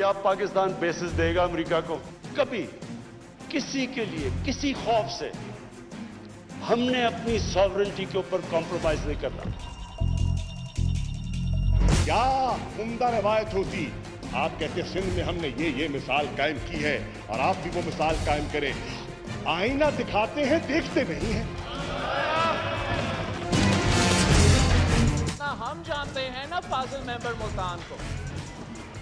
क्या पाकिस्तान बेसिस देगा अमेरिका को? कभी किसी के लिए किसी खौफ से हमने अपनी सॉवरेनिटी के ऊपर कॉम्प्रोमाइज नहीं करना। क्या उम्दा रवायत होती, आप कहते सिंध में हमने ये मिसाल कायम की है और आप भी वो मिसाल कायम करें। आईना दिखाते हैं, देखते नहीं हैं। ना हम जानते हैं ना फाजिल मेंबर मुल्तान को,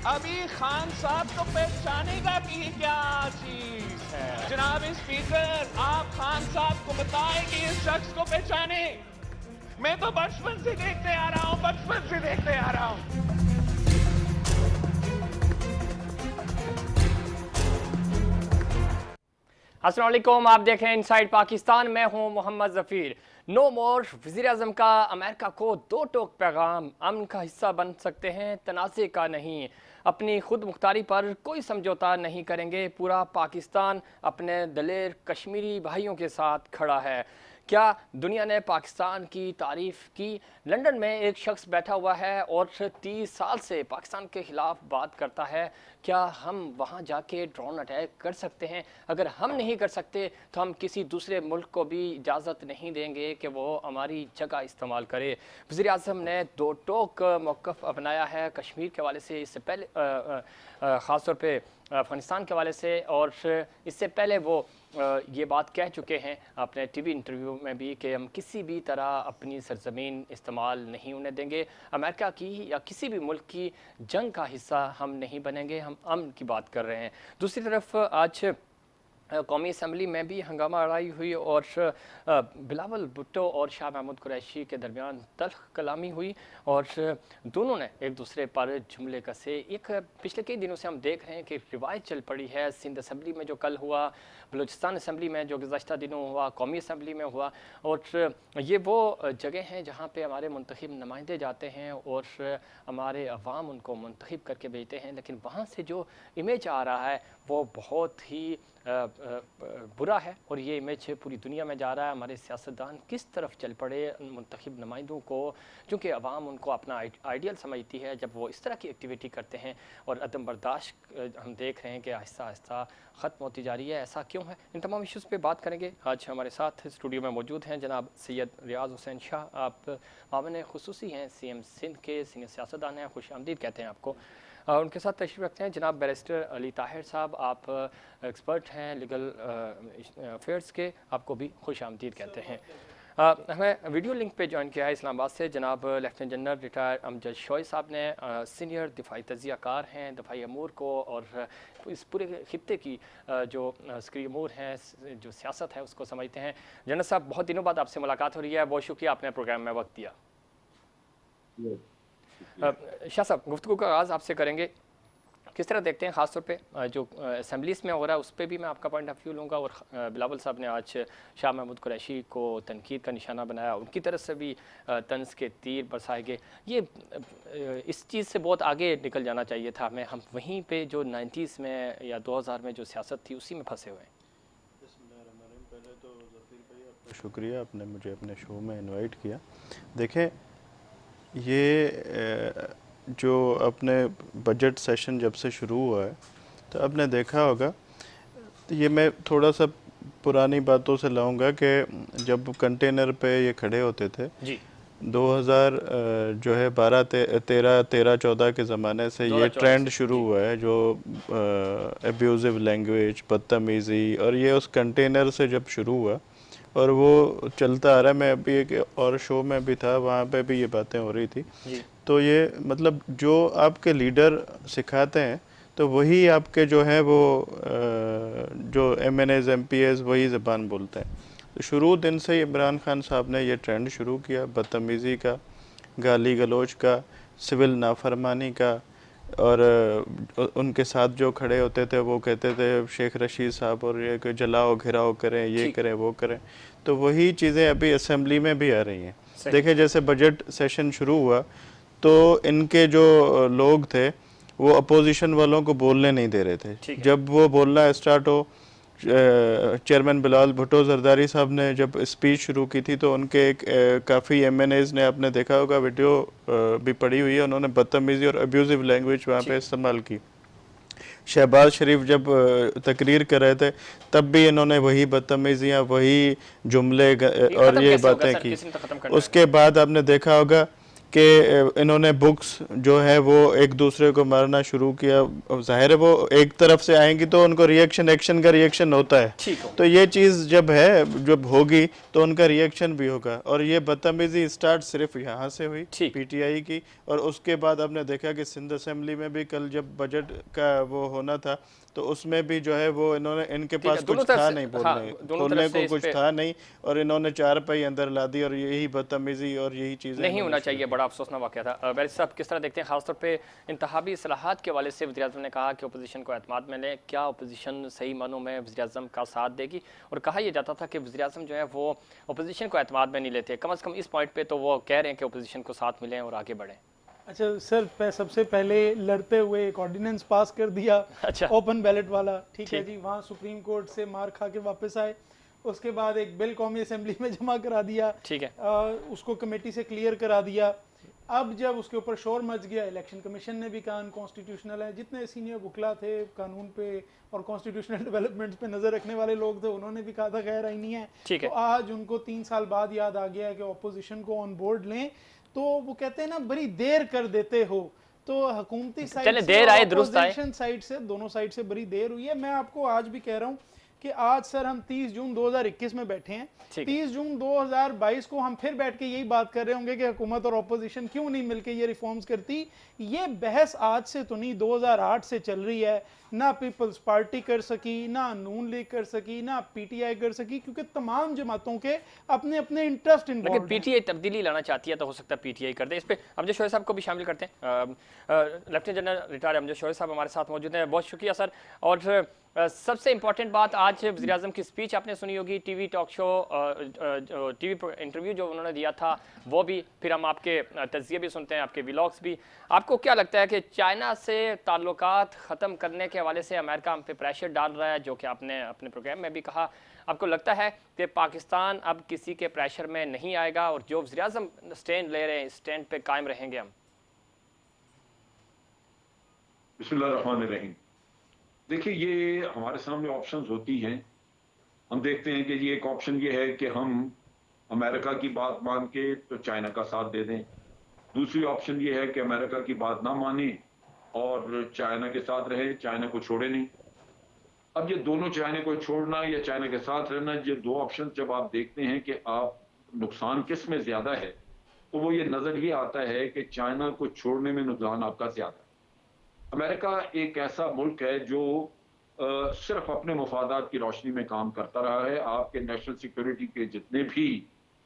अभी खान साहब को पहचानेगा कि ये क्या चीज है। जनाब स्पीकर, आप खान साहब को बताएं कि इस शख्स को पहचाने। मैं तो बचपन से देखते आ रहा हूं, बचपन से देखते आ रहा हूं। अस्सलाम वालेकुम, आप देख रहे हैं इनसाइड पाकिस्तान। मैं हूं मोहम्मद जफीर। नो मोर वज़ीर आज़म का अमेरिका को दो टोक पैगाम, अमन का हिस्सा बन सकते हैं, तनाज़े का नहीं। अपनी खुद मुख्तारी पर कोई समझौता नहीं करेंगे। पूरा पाकिस्तान अपने दलेर कश्मीरी भाइयों के साथ खड़ा है। क्या दुनिया ने पाकिस्तान की तारीफ़ की? लंदन में एक शख्स बैठा हुआ है और 30 साल से पाकिस्तान के ख़िलाफ़ बात करता है। क्या हम वहाँ जाके ड्रोन अटैक कर सकते हैं? अगर हम नहीं कर सकते तो हम किसी दूसरे मुल्क को भी इजाज़त नहीं देंगे कि वो हमारी जगह इस्तेमाल करे। वज़ीर आज़म ने दो टोक मौक़िफ़ अपनाया है कश्मीर के हवाले से, इससे पहले ख़ास तौर पे अफ़गानिस्तान के हवाले से, और इससे पहले वो ये बात कह चुके हैं अपने टीवी इंटरव्यू में भी कि हम किसी भी तरह अपनी सरजमीन इस्तेमाल नहीं होने देंगे। अमेरिका की या किसी भी मुल्क की जंग का हिस्सा हम नहीं बनेंगे। हम अमन की बात कर रहे हैं। दूसरी तरफ आज कौमी असम्बली में भी हंगामा लड़ाई हुई और बिलावल भुट्टो और शाह महमूद कुरैशी के दरमियान तल्ख कलामी हुई और दोनों ने एक दूसरे पर जुमले कसे। एक पिछले कई दिनों से हम देख रहे हैं कि रिवायत चल पड़ी है, सिंध असम्बली में जो कल हुआ, बलूचिस्तान असम्बली में जो गुज़श्ता दिनों हुआ, कौमी असम्बली में हुआ, और ये वो जगह हैं जहाँ पर हमारे मुंतखब नुमाइंदे जाते हैं और हमारे अवाम उनको मुंतखब करके भेजते हैं। लेकिन वहाँ से जो इमेज आ रहा है वो बहुत ही बुरा है और ये इमेज पूरी दुनिया में जा रहा है। हमारे सियासतदान किस तरफ चल पड़े मुंतखब नुमाइंदों को, क्योंकि अवाम उनको अपना आइडियल समझती है जब वो इस तरह की एक्टिविटी करते हैं, और अदम बर्दाश्त हम देख रहे हैं कि आहिस्ता आहिस्ता ख़त्म होती जा रही है। ऐसा क्यों है? इन तमाम इशूज़ पे बात करेंगे। आज हमारे साथ स्टूडियो में मौजूद हैं जनाब सैयद रियाज हुसैन शाह। आप मामले खुसूसी हैं, CM सिंध के सीनियर सियासतदान हैं, खुश आमदीद कहते हैं आपको। उनके साथ तशरीफ़ रखते हैं जनाब बैरिस्टर अली ताहिर साहब। आप एक्सपर्ट हैं लीगल अफेयर्स के, आपको भी खुश आमदीद कहते हैं। हमें वीडियो लिंक पे ज्वाइन किया है इस्लामाबाद से जनाब lieutenant general retire Amjad showy साहब ने। सीनियर दिफाई तजियाकार हैं दफाई अमूर को, और इस पूरे खित्ते की जो अस्करी अमूर हैं, जो सियासत है, उसको समझते हैं। जनरल साहब, बहुत दिनों बाद आपसे मुलाकात हो रही है, बहुत शुक्रिया आपने प्रोग्राम में वक्त दिया। शाह साहब, गुफ्तगू का आगाज़ आपसे करेंगे। किस तरह देखते हैं ख़ास तौर पे जो असम्बलीज़ में हो रहा है, उस पर भी मैं आपका पॉइंट ऑफ व्यू लूँगा, और बिलावल साहब ने आज शाह महमूद कुरैशी को तनकीद का निशाना बनाया, उनकी तरफ से भी तंज के तीर बरसाए गए। ये इस चीज़ से बहुत आगे निकल जाना चाहिए था हमें। हम वहीं पे जो 90s में या 2000 में जो सियासत थी उसी में फंसे हुए हैं। पहले तो ज़फ़ीर भाई आपका शुक्रिया, आपने मुझे अपने शो में इन्वाइट किया। देखें, ये जो अपने बजट सेशन जब से शुरू हुआ है तो आपने देखा होगा, तो ये मैं थोड़ा सा पुरानी बातों से लाऊंगा कि जब कंटेनर पे ये खड़े होते थे जी, 2000 जो है 13-14 के ज़माने से ये ट्रेंड शुरू हुआ है, जो एब्यूज़िव लैंग्वेज, बदतमीज़ी, और ये उस कंटेनर से जब शुरू हुआ और वो चलता आ रहा है। मैं अभी एक और शो में भी था, वहाँ पे भी ये बातें हो रही थी। तो ये मतलब जो आपके लीडर सिखाते हैं तो वही आपके जो है वो जो MNAs MPAs वही ज़बान बोलते हैं। तो शुरू दिन से ही इमरान खान साहब ने ये ट्रेंड शुरू किया, बदतमीज़ी का, गाली गलौज का, सिविल नाफरमानी का, और उनके साथ जो खड़े होते थे वो कहते थे शेख रशीद साहब और ये कि जलाओ घिराओ करें, ये करें वो करें। तो वही चीज़ें अभी असेंबली में भी आ रही हैं। देखिए, जैसे बजट सेशन शुरू हुआ तो इनके जो लोग थे वो अपोजिशन वालों को बोलने नहीं दे रहे थे। जब वो बोलना स्टार्ट हो, चेयरमैन बिलावल भुट्टो जरदारी साहब ने जब स्पीच शुरू की थी तो उनके काफ़ी MNAs ने, आपने देखा होगा वीडियो भी पड़ी हुई है, उन्होंने बदतमीज़ी और अब्यूज़िव लैंग्वेज वहाँ पे इस्तेमाल की। शहबाज शरीफ जब तकरीर कर रहे थे तब भी इन्होंने वही बदतमीजियाँ, वही जुमले और ये बातें की। उसके बाद आपने देखा होगा कि इन्होंने बुक्स जो है वो एक दूसरे को मारना शुरू किया। जाहिर है वो एक तरफ से आएंगी तो उनको रिएक्शन, एक्शन का रिएक्शन होता है, तो ये चीज़ जब होगी तो उनका रिएक्शन भी होगा। और ये बदतमीजी स्टार्ट सिर्फ यहाँ से हुई पीटीआई की, और उसके बाद आपने देखा कि सिंध असेंबली में भी कल जब बजट का वो होना था तो उसमें भी जो है वो इन्होंने, इनके पास कुछ था नहीं बोलने को कुछ था नहीं, और इन्होंने चार पाई अंदर ला दी, और यही बदतमीजी और यही चीज़ें नहीं होना चाहिए। बड़ा अफसोसना वाक़या था। बैरिस्टर साहब किस तरह देखते हैं, खासतौर पे इंतखाबी इस्लाहात के हवाले से वज़ीर-ए-आज़म ने कहा कि अपोजिशन को एतमाद में लें, क्या अपोजिशन सही मानों में वज़ीर-ए-आज़म का साथ देगी? और कहा यह जाता था कि वज़ीर-ए-आज़म जो है वो अपोजिशन को एतमाद में नहीं लेते, कम अज़ कम इस पॉइंट पर तो वो कह रहे हैं कि अपोजिशन को साथ मिलें और आगे बढ़ें। अच्छा सर, सबसे पहले लड़ते हुए एक ऑर्डिनेंस पास कर दिया, अच्छा, ओपन बैलेट वाला, ठीक है जी, वहाँ सुप्रीम कोर्ट से मार खा के वापस आए। उसके बाद एक बिल कौमी असेंबली में जमा करा दिया, ठीक है, उसको कमेटी से क्लियर करा दिया। अब जब उसके ऊपर शोर मच गया, इलेक्शन कमीशन ने भी कहा अनकॉन्स्टिट्यूशनल है। जितने सीनियर वकला थे कानून पे और कॉन्स्टिट्यूशनल डेवलपमेंट्स पे नजर रखने वाले लोग थे, उन्होंने भी कहा था खैर आई नहीं है, तो आज उनको 3 साल बाद याद आ गया कि अपोजिशन को ऑन बोर्ड लें। तो वो कहते हैं ना, बड़ी देर कर देते हो। तो हुकूमती साइड से देर आए दुरुस्त आए, साइड से, दोनों साइड से बड़ी देर हुई है। मैं आपको आज भी कह रहा हूँ कि आज सर हम 30 जून 2021 में बैठे हैं, 30 जून 2022 को हम फिर बैठ के यही बात कर रहे होंगे कि हुकूमत और अपोजिशन क्यों नहीं मिलके ये रिफॉर्म्स करती। ये बहस आज से तो नहीं, 2008 से चल रही है। ना पीपल्स पार्टी कर सकी, ना नून लीग कर सकी, ना पीटीआई कर सकी, क्योंकि तमाम जमातों के अपने अपने इंटरेस्ट इन्वॉल्व हैं। पीटीआई तब्दीली लाना चाहती है तो हो सकता है पीटीआई कर दे। इस पे अमजद शोएब साहब को भी शामिल करते हैं। Lieutenant general retired Amjad Shoaib साहब हमारे साथ मौजूद हैं। बहुत शुक्रिया सर। और सबसे इंपॉर्टेंट बात, आज वज़ीर-ए-आज़म की स्पीच आपने सुनी होगी, TV talk show, TV interview जो उन्होंने दिया था वो भी, फिर हम आपके तज़किये भी सुनते हैं, आपके व्लॉग्स भी। आपको क्या लगता है कि चाइना से ताल्लुकात ख़त्म करने के हवाले से अमेरिका हम पे प्रेशर डाल रहा है, जो कि आपने अपने प्रोग्राम में भी कहा? आपको लगता है कि पाकिस्तान अब किसी के प्रेशर में नहीं आएगा और जो वज़ीर-ए-आज़म स्टैंड ले रहे हैं, स्टैंड पे कायम रहेंगे हम? बिस्मिल्लाहिर्रहमानिर्रहीम। देखिए, ये हमारे सामने ऑप्शंस होती हैं। हम देखते हैं कि ये एक ऑप्शन ये है कि हम अमेरिका की बात मान के तो चाइना का साथ दे दें। दूसरी ऑप्शन ये है कि अमेरिका की बात ना माने और चाइना के साथ रहे, चाइना को छोड़े नहीं। अब ये दोनों, चाइना को छोड़ना या चाइना के साथ रहना, ये दो ऑप्शन जब आप देखते हैं कि आप नुकसान किस में ज्यादा है, तो वो ये नजर ये आता है कि चाइना को छोड़ने में नुकसान आपका ज्यादा है। अमेरिका एक ऐसा मुल्क है जो सिर्फ अपने मफादात की रोशनी में काम करता रहा है। आपके नेशनल सिक्योरिटी के जितने भी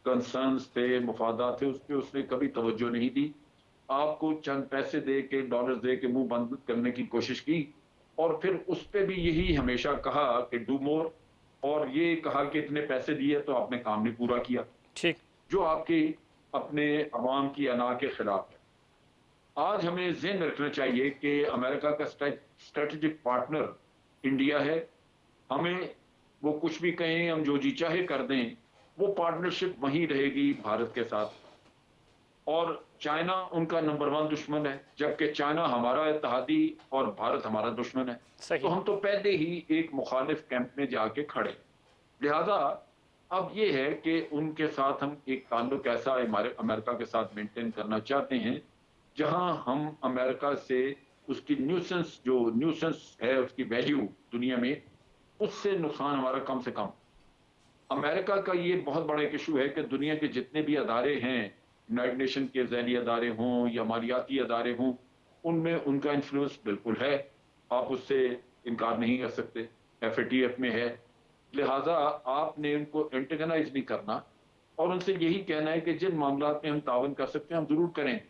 कंसर्न्स थे, मफादात थे, उस पर उसने कभी तवज्जो नहीं दी। आपको चंद पैसे दे के, डॉलर दे के मुंह बंद करने की कोशिश की, और फिर उस पर भी यही हमेशा कहा कि डू मोर, और ये कहा कि इतने पैसे दिए तो आपने काम नहीं पूरा किया, ठीक, जो आपकी अपने अवाम की अना के खिलाफ है। आज हमें ज़हन रखना चाहिए कि अमेरिका का स्ट्रेटेजिक पार्टनर इंडिया है। हमें वो कुछ भी कहें, हम जो जी चाहे कर दें, वो पार्टनरशिप वहीं रहेगी भारत के साथ। और चाइना उनका नंबर 1 दुश्मन है, जबकि चाइना हमारा इत्तेहादी और भारत हमारा दुश्मन है। तो हम तो पहले ही एक मुखालिफ कैंप में जाके खड़े। लिहाजा अब ये है कि उनके साथ हम एक ताल्लुक ऐसा अमेरिका के साथ मेंटेन करना चाहते हैं जहां हम अमेरिका से उसकी न्यूसेंस है, उसकी वैल्यू दुनिया में, उससे नुकसान हमारा कम से कम। अमेरिका का ये बहुत बड़ा एक इशू है कि दुनिया के जितने भी अदारे हैं, यूनाइटेड नेशन के ज़ैली अदारे हों या मालियाती अदारे हों, उनमें उनका इन्फ्लुएंस बिल्कुल है, आप उससे इनकार नहीं कर सकते। FATF में है। लिहाजा आपने उनको एंटेगनाइज नहीं करना और उनसे यही कहना है कि जिन मामलात में हम तावन कर सकते हैं हम जरूर करें,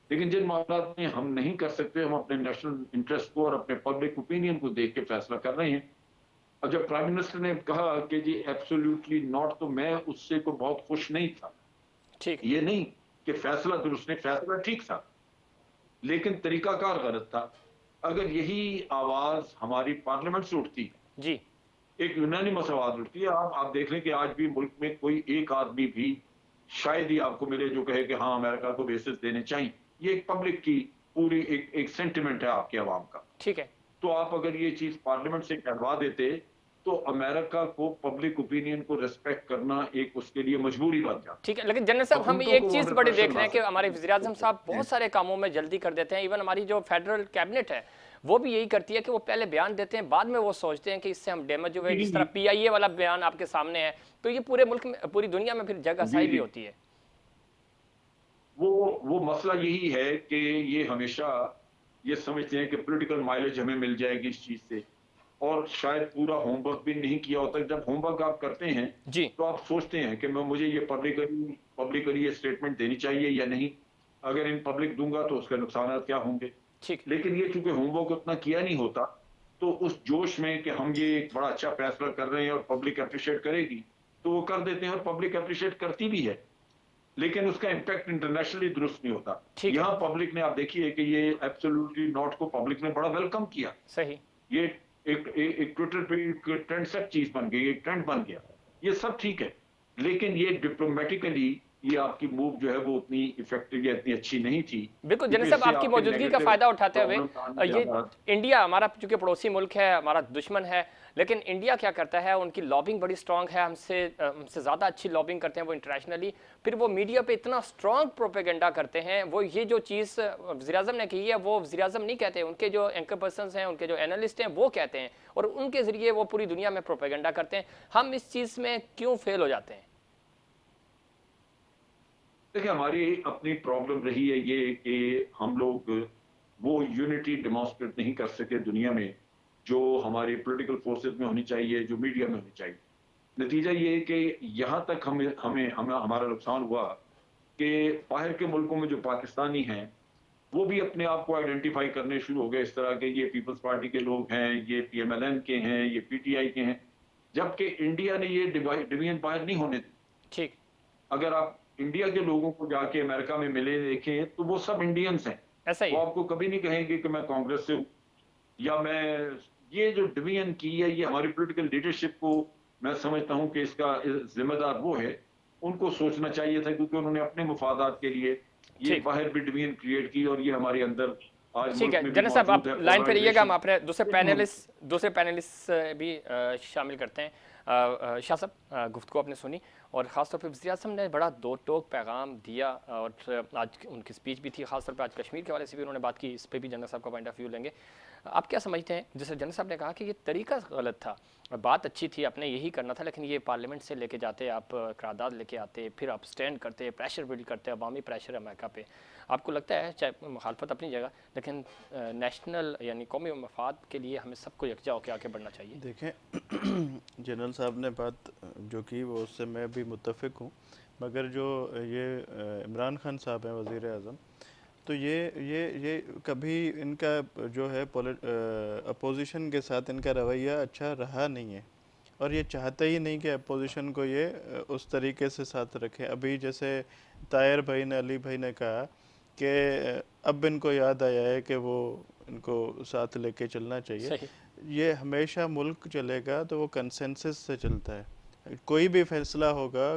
लेकिन जिन मामलात में हम नहीं कर सकते, हम अपने नेशनल इंटरेस्ट को और अपने पब्लिक ओपिनियन को देख के फैसला कर रहे हैं। और जब प्राइम मिनिस्टर ने कहा कि जी एब्सोल्युटली नॉट, तो मैं उससे को बहुत खुश नहीं था। ठीक, ये नहीं कि फैसला दुरुस्त नहीं, फैसला ठीक था, लेकिन तरीकाकार गलत था। अगर यही आवाज हमारी पार्लियामेंट से उठती जी, एक यूनानिमस आवाज उठती है, आप देख लें कि आज भी मुल्क में कोई एक आदमी भी शायद ही आपको मिले जो कहे कि हाँ अमेरिका को बेसिस देने चाहिए। ये एक पब्लिक की पूरी एक सेंटिमेंट है आपके अवाम का। ठीक है। तो आप अगर ये चीज पार्लियामेंट से कहवा देते तो अमेरिका को पब्लिक ओपिनियन को रिस्पेक्ट करना एक उसके लिए मजबूरी बन जाती। ठीक है, लेकिन जनरल साहब हम एक चीज बड़ी देख रहे हैं कि हमारे वज़ीर-ए-आज़म साहब बहुत सारे कामों में जल्दी कर देते हैं। इवन हमारी जो फेडरल कैबिनेट है वो भी यही करती है कि वो पहले बयान देते हैं, बाद में वो सोचते हैं कि इससे हम डैमेज हुए। जिस तरह PIA वाला बयान आपके सामने है, तो ये पूरे मुल्क में, पूरी दुनिया में फिर जगहसाई भी होती है। वो मसला यही है कि ये हमेशा ये समझते हैं कि पॉलिटिकल माइलेज हमें मिल जाएगी इस चीज से, और शायद पूरा होमवर्क भी नहीं किया होता। जब होमवर्क आप करते हैं जी, तो आप सोचते हैं कि मैं मुझे ये पब्लिकली ये स्टेटमेंट देनी चाहिए या नहीं, अगर इन पब्लिक दूंगा तो उसके नुकसान क्या होंगे। ठीक, लेकिन ये चूंकि होमवर्क उतना किया नहीं होता, तो उस जोश में कि हम ये एक बड़ा अच्छा फैसला कर रहे हैं और पब्लिक अप्रिशिएट करेगी, तो वो कर देते हैं और पब्लिक अप्रिशिएट करती भी है, लेकिन उसका इम्पैक्ट इंटरनेशनली दुरुस्त नहीं होता। यहाँ पब्लिक ने, आप देखिए कि ये एब्सोल्युटली नॉट को पब्लिक ने बड़ा वेलकम किया। सही, ये एक ट्विटर पे एक ट्रेंड सेट चीज बन गई, एक ट्रेंड बन गया, ये सब ठीक है, लेकिन ये डिप्लोमेटिकली ये आपकी मूव जो है वो उतनी इफेक्टिव या इतनी अच्छी नहीं थी। बिल्कुल जनरल साहब, आपकी मौजूदगी का फायदा उठाते हुए ये इंडिया हमारा चूंकि पड़ोसी मुल्क है, हमारा दुश्मन है, लेकिन इंडिया क्या करता है, उनकी लॉबिंग बड़ी स्ट्रांग है, हमसे ज़्यादा अच्छी लॉबिंग करते हैं वो इंटरनेशनली। फिर वो मीडिया पे इतना स्ट्रांग प्रोपेगेंडा करते हैं। वो ये जो चीज़ वज़ीर-ए-आज़म ने कही है वो वज़ीर-ए-आज़म नहीं कहते, उनके जो एंकर पर्सन्स हैं, उनके जो एनालिस्ट हैं वो कहते हैं, और उनके ज़रिए वो पूरी दुनिया में प्रोपेगेंडा करते हैं। हम इस चीज़ में क्यों फेल हो जाते हैं? देखिए, हमारी अपनी प्रॉब्लम रही है ये कि हम लोग वो यूनिटी डेमोन्स्ट्रेट नहीं कर सके दुनिया में जो हमारी पॉलिटिकल फोर्सेस में होनी चाहिए, जो मीडिया में होनी चाहिए। नतीजा ये है कि यहाँ तक हमारा नुकसान हुआ कि बाहर के मुल्कों में जो पाकिस्तानी हैं वो भी अपने आप को आइडेंटिफाई करने शुरू हो गए इस तरह के, ये पीपल्स पार्टी के लोग हैं, ये PMLN के हैं, ये PTI के हैं, जबकि इंडिया ने ये डिवीजन बाहर नहीं होने दी। ठीक, अगर आप इंडिया के लोगों को जाके अमेरिका में मिले देखें तो वो सब इंडियंस हैं। ऐसा ही वो आपको कभी नहीं कहेंगे कि मैं कांग्रेस से हूँ या मैं, ये जो डिवीजन की है ये हमारी पॉलिटिकल लीडरशिप को, मैं समझता हूँ कि इसका जिम्मेदार वो है, उनको सोचना चाहिए था, क्योंकि उन्होंने अपने मुफादात के लिए ये बाहर भी डिवीजन क्रिएट की और ये हमारे अंदर आज। ठीक है जनरल साहब, आप लाइन पे रहिएगा, हम अपने दूसरे पैनलिस्ट भी शामिल करते हैं। शाह साहब, गुफ्तगू आपने सुनी और ख़ासतौर पर वज़ीर-ए-आज़म ने बड़ा दो टोक पैगाम दिया, और आज उनकी स्पीच भी थी, ख़ासतौर पर आज कश्मीर के हवाले से भी उन्होंने बात की। इस पर भी जनरल साहब का पॉइंट ऑफ व्यू लेंगे। आप क्या समझते हैं, जैसे जनरल साहब ने कहा कि ये तरीका गलत था, बात अच्छी थी, आपने यही करना था, लेकिन ये पार्लियामेंट से लेके जाते, आप करारदाद लेके आते, फिर आप स्टैंड करते, प्रेशर बिल्ड करते, अवामी प्रेशर अमेरिका पे। आपको लगता है चाहे मुखालफत अपनी जगह, लेकिन नेशनल यानी कौमी मफाद के लिए हमें सबको यकजा होकर आगे बढ़ना चाहिए? देखें, जनरल साहब ने बात जो की वो उससे मैं भी मुत्तफ़िक हूँ, मगर जो ये इमरान खान साहब हैं वज़ीर-ए-आज़म, तो ये कभी इनका जो है अपोजिशन के साथ इनका रवैया अच्छा रहा नहीं है, और ये चाहते ही नहीं कि अपोजिशन को ये उस तरीके से साथ रखें। अभी जैसे तायर भाई ने, अली भाई ने कहा कि अब इनको याद आया है कि वो इनको साथ लेके चलना चाहिए। ये हमेशा मुल्क चलेगा तो वो कंसेंसस से चलता है। कोई भी फैसला होगा,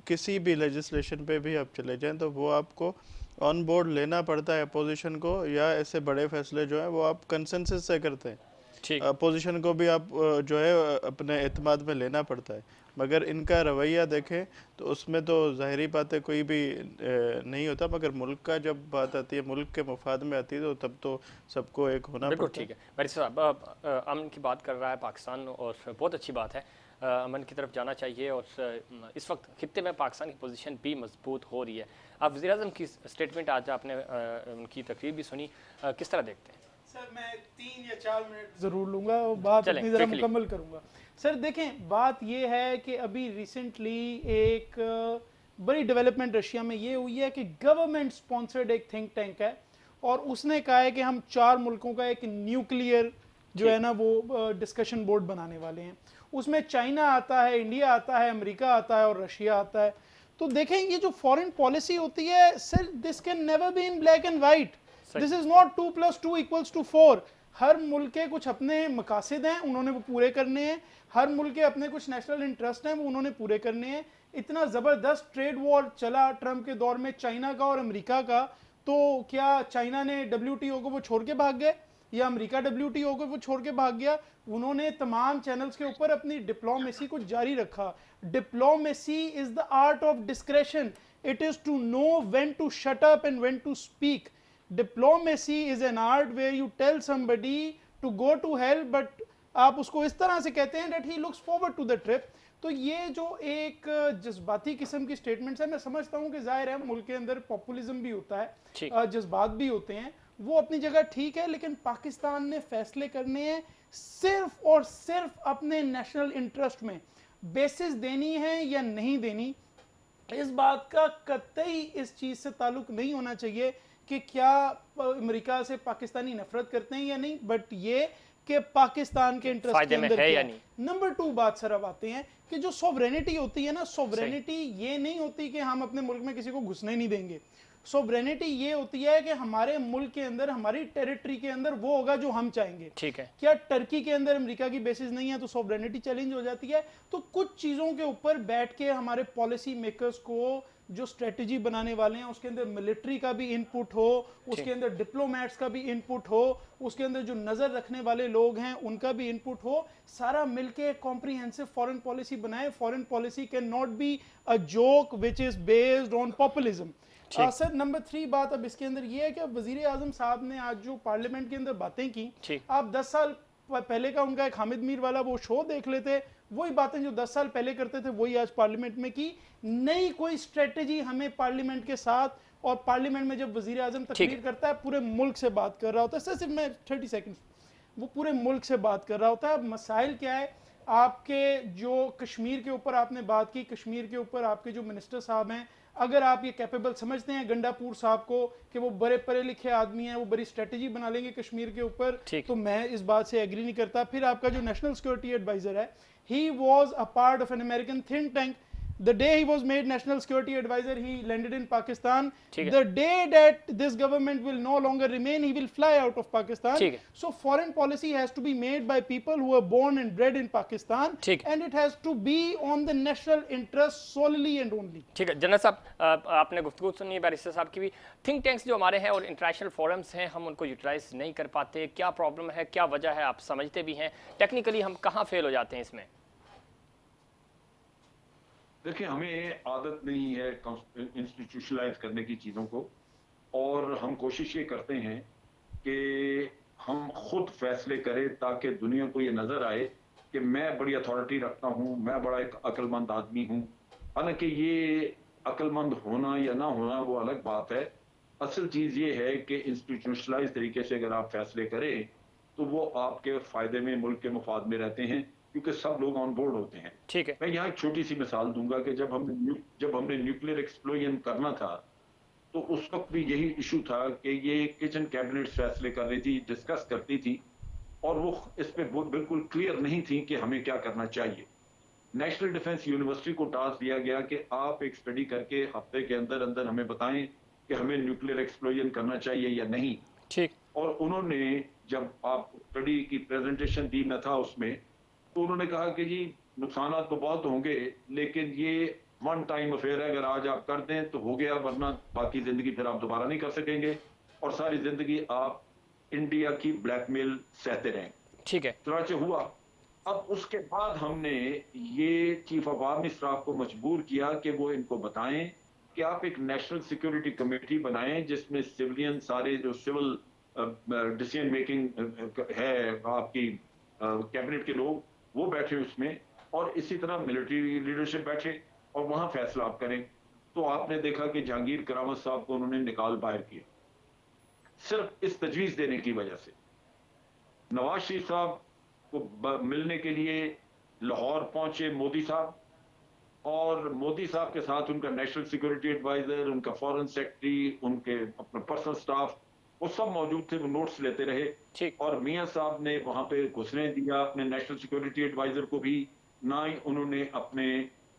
किसी भी लेजिस्लेशन पे भी आप चले जाएं तो वो आपको ऑन बोर्ड लेना पड़ता है अपोजिशन को, या ऐसे बड़े फैसले जो हैं वो आप कंसेंसस से करते हैं। अपोजिशन को भी आप जो है अपने एतमाद में लेना पड़ता है, मगर इनका रवैया देखें तो उसमें तो ज़ाहिरी बात है कोई भी नहीं होता, मगर मुल्क का जब बात आती है, मुल्क के मुफाद में आती है, तो तब तो सबको एक होना पड़ता है। ठीक है, मेरे साहब अमन की बात कर रहा है पाकिस्तान, और बहुत अच्छी बात है, अमन की तरफ जाना चाहिए, और इस वक्त खित्ते में पाकिस्तान की पोजीशन भी मजबूत हो रही है। आप वज़ीर-ए-आज़म की स्टेटमेंट आज आपने उनकी तकरीर भी सुनी, किस तरह देखते हैं? सर मैं 3 या 4 मिनट ज़रूर लूँगा और बात अपनी ज़रा मुकम्मल करूँगा। सर देखें, बात ये है कि अभी रिसेंटली एक बड़ी डेवलपमेंट रशिया में ये हुई है कि गवर्नमेंट स्पॉन्सर्ड एक थिंक टैंक है, और उसने कहा है कि हम 4 मुल्कों का एक न्यूक्लियर जो है ना वो डिस्कशन बोर्ड बनाने वाले हैं। उसमें चाइना आता है, इंडिया आता है, अमेरिका आता है और रशिया आता है। तो देखें, ये जो फॉरेन पॉलिसी होती है sir, this can never be in black and white. This is not 2 + 2 = 4। हर मुल्क के कुछ अपने मकासद हैं, उन्होंने वो पूरे करने हैं। हर मुल्क के अपने कुछ नेशनल इंटरेस्ट हैं, वो उन्होंने पूरे करने हैं। इतना ज़बरदस्त ट्रेड वॉर चला ट्रंप के दौर में चाइना का और अमेरिका का, तो क्या चाइना ने WTO को वो छोड़ के भाग गए? या अमेरिका WTO को वो छोड़ के भाग गया, उन्होंने तमाम चैनल्स के ऊपर अपनी डिप्लोमेसी को जारी रखा। Diplomacy is the art of discretion, it is to know when to shut up and when to speak. Diplomacy is an art where you tell somebody to go to hell, but आप उसको इस तरह से कहते हैं that he looks forward to the trip. तो ये जो एक जज्बाती किस्म की स्टेटमेंट्स है, मैं समझता हूं कि जाहिर है मुल्क के अंदर पॉपुलिज्म भी होता है, जज्बात भी होते हैं, वो अपनी जगह ठीक है, लेकिन पाकिस्तान ने फैसले करने हैं सिर्फ और सिर्फ अपने नेशनल इंटरेस्ट में। बेसिस देनी है या नहीं देनी, इस बात का कतई इस चीज से ताल्लुक नहीं होना चाहिए कि क्या अमेरिका से पाकिस्तानी नफरत करते हैं या नहीं, बट ये कि पाकिस्तान के इंटरेस्ट के अंदर है या नहीं। नंबर 2 बात सर अब आते हैं कि जो सोवरेनिटी होती है ना, सोवरेनिटी ये नहीं होती कि हम अपने मुल्क में किसी को घुसने नहीं देंगे। सोवरेनिटी ये होती है कि हमारे मुल्क के अंदर, हमारी टेरिटरी के अंदर वो होगा जो हम चाहेंगे। ठीक है, क्या टर्की के अंदर अमेरिका की बेसिस नहीं है तो सोवरेनिटी चैलेंज हो जाती है? तो कुछ चीजों के ऊपर बैठ के हमारे पॉलिसी मेकर्स को जो स्ट्रेटजी बनाने वाले हैं उसके अंदर मिलिट्री का भी इनपुट हो, उसके अंदर डिप्लोमेट्स का भी इनपुट हो, उसके अंदर जो नजर रखने वाले लोग हैं उनका भी इनपुट हो, सारा मिलके कॉम्प्रिहेंसिव फॉरेन पॉलिसी बनाए। Foreign policy can not be a joke which is based on populism. Sir number 3 बात अब इसके अंदर ये है कि वजीर आजम साहब ने आज जो पार्लियामेंट के अंदर बातें की, आप 10 साल पहले का उनका एक हामिद मीर वाला वो शो देख लेते, वही बातें जो 10 साल पहले करते थे वही आज पार्लियामेंट में की। नई कोई स्ट्रेटेजी हमें पार्लियामेंट के साथ, और पार्लियामेंट में जब वजीर आजम तकरीर करता है पूरे मुल्क से बात कर रहा होता है, सिर्फ मैं 30 सेकंड, वो पूरे मुल्क से बात कर रहा होता है। मसाइल क्या है आपके, जो कश्मीर के ऊपर आपने बात की, कश्मीर के ऊपर आपके जो मिनिस्टर साहब हैं, अगर आप ये कैपेबल समझते हैं गंडापुर साहब को कि वो बड़े पढ़े लिखे आदमी हैं, वो बड़ी स्ट्रेटेजी बना लेंगे कश्मीर के ऊपर, तो मैं इस बात से एग्री नहीं करता। फिर आपका जो नेशनल सिक्योरिटी एडवाइजर है, he was a part of an American think tank. The day he was made national security advisor, he landed in Pakistan. The day that this government will no longer remain, he will fly out of Pakistan. So foreign policy has to be made by people who are born and bred in Pakistan, and it has to be on the national interest solely and only. ठीक है general साहब, आपने गुफ्तगू सुनी barrister साहब की भी। Think tanks जो हमारे हैं और इंटरनेशनल फोरम्स हैं, हम उनको यूटिलाइज नहीं कर पाते, क्या प्रॉब्लम है, क्या वजह है, आप समझते भी हैं, टेक्निकली हम कहाँ फेल हो जाते हैं इसमें? देखिए, हमें आदत नहीं है इंस्टीट्यूशनलाइज करने की चीज़ों को, और हम कोशिश ये करते हैं कि हम खुद फैसले करें ताकि दुनिया को ये नज़र आए कि मैं बड़ी अथॉरिटी रखता हूँ, मैं बड़ा एक अक्लमंद आदमी हूँ। हालांकि ये अक्लमंद होना या ना होना वो अलग बात है। असल चीज़ ये है कि इंस्टीट्यूशनलाइज तरीके से अगर आप फैसले करें तो वो आपके फ़ायदे में, मुल्क के मुफाद में रहते हैं, क्योंकि सब लोग ऑन बोर्ड होते हैं। ठीक है, मैं यहाँ एक छोटी सी मिसाल दूंगा कि जब हमने न्यूक्लियर एक्सप्लोजन करना था तो उस वक्त भी यही इशू था कि ये किचन कैबिनेट फैसले कर रही थी, डिस्कस करती थी, और वो इस पे बिल्कुल क्लियर नहीं थी कि हमें क्या करना चाहिए। नेशनल डिफेंस यूनिवर्सिटी को टास्क दिया गया कि आप एक स्टडी करके हफ्ते के अंदर अंदर हमें बताएं कि हमें न्यूक्लियर एक्सप्लोजन करना चाहिए या नहीं। ठीक, और उन्होंने जब आप स्टडी की प्रेजेंटेशन दी, मैं था उसमें, तो उन्होंने कहा कि जी नुकसान तो बहुत होंगे, लेकिन ये वन टाइम अफेयर है, अगर आज आप कर दें तो हो गया, वरना बाकी जिंदगी फिर आप दोबारा नहीं कर सकेंगे और सारी जिंदगी आप इंडिया की ब्लैकमेल सहते रहें। ठीक है, चुनाचे हुआ। अब उसके बाद हमने ये चीफ ऑफ आर्मी स्टाफ को मजबूर किया कि वो इनको बताएं कि आप एक नेशनल सिक्योरिटी कमेटी बनाएं जिसमें सिविलियन, सारे जो सिविल डिसीजन मेकिंग है आपकी कैबिनेट के लोग, वो बैठे उसमें, और इसी तरह मिलिट्री लीडरशिप बैठे और वहां फैसला आप करें। तो आपने देखा कि जहांगीर करामत साहब को उन्होंने निकाल बाहर किया सिर्फ इस तजवीज देने की वजह से। नवाज शरीफ साहब को मिलने के लिए लाहौर पहुंचे मोदी साहब, और मोदी साहब के साथ उनका नेशनल सिक्योरिटी एडवाइजर, उनका फॉरेन सेक्रेटरी, उनके अपना पर्सनल स्टाफ, वो सब मौजूद थे, वो नोट्स लेते रहे। और मियां साहब ने वहां पे घुसने दिया अपने नेशनल सिक्योरिटी एडवाइजर को भी, ना ही उन्होंने अपने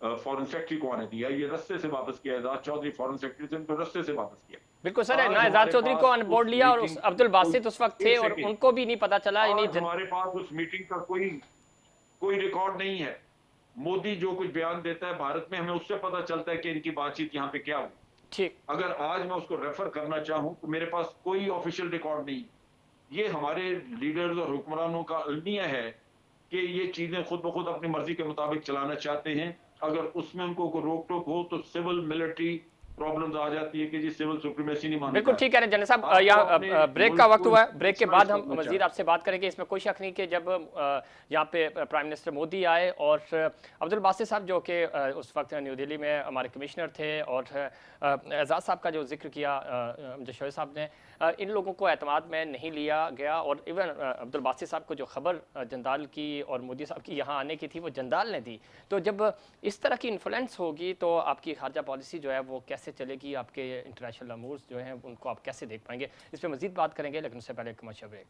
फॉरेन सेक्रेटरी को आने दिया। ये रस्ते से वापस किया, एजाज चौधरी फॉरेन सेक्रेटरी थे, उनको रस्ते से वापस किया। बिल्कुल सर, ना एजाज चौधरी को ऑन बोर्ड लिया और अब्दुल बासित उस वक्त थे और उनको भी नहीं पता चला। हमारे पास उस मीटिंग का कोई रिकॉर्ड नहीं है। मोदी जो कुछ बयान देता है भारत में, हमें उससे पता चलता है कि इनकी बातचीत यहाँ पे क्या हुई। ठीक, अगर आज मैं उसको रेफर करना चाहूं तो मेरे पास कोई ऑफिशियल रिकॉर्ड नहीं। ये हमारे लीडर्स और हुक्मरानों का अलमिया है कि ये चीजें खुद ब खुद अपनी मर्जी के मुताबिक चलाना चाहते हैं। अगर उसमें उनको कोई रोक टोक हो तो सिविल मिलिट्री प्रॉब्लम्स आ जाती है कि जी सिविल सुप्रीमेसी नहीं मानी। बिल्कुल ठीक कह रहे हैं जनरल साहब। यहाँ ब्रेक का वक्त हुआ है, ब्रेक के बाद हम मजीद आपसे बात करेंगे। इसमें कोई शक नहीं कि जब यहाँ पे प्राइम मिनिस्टर मोदी आए और अब्दुल बासित साहब जो कि उस वक्त न्यू दिल्ली में हमारे कमिश्नर थे, और एजाज साहब का जो जिक्र किया शोएब साहब ने, इन लोगों को एतमाद में नहीं लिया गया। और इवन अब्दुल बासित साहब को जो खबर जंदाल की और मोदी साहब की यहाँ आने की थी वो जंदाल ने दी। तो जब इस तरह की इन्फ्लुएंस होगी तो आपकी खारजा पॉलिसी जो है वो कैसे चलेगी, आपके इंटरनेशनल अमूर्स जो हैं उनको आप कैसे देख पाएंगे? इस पर मजीद बात करेंगे, लेकिन उससे पहले कमर्शियल ब्रेक।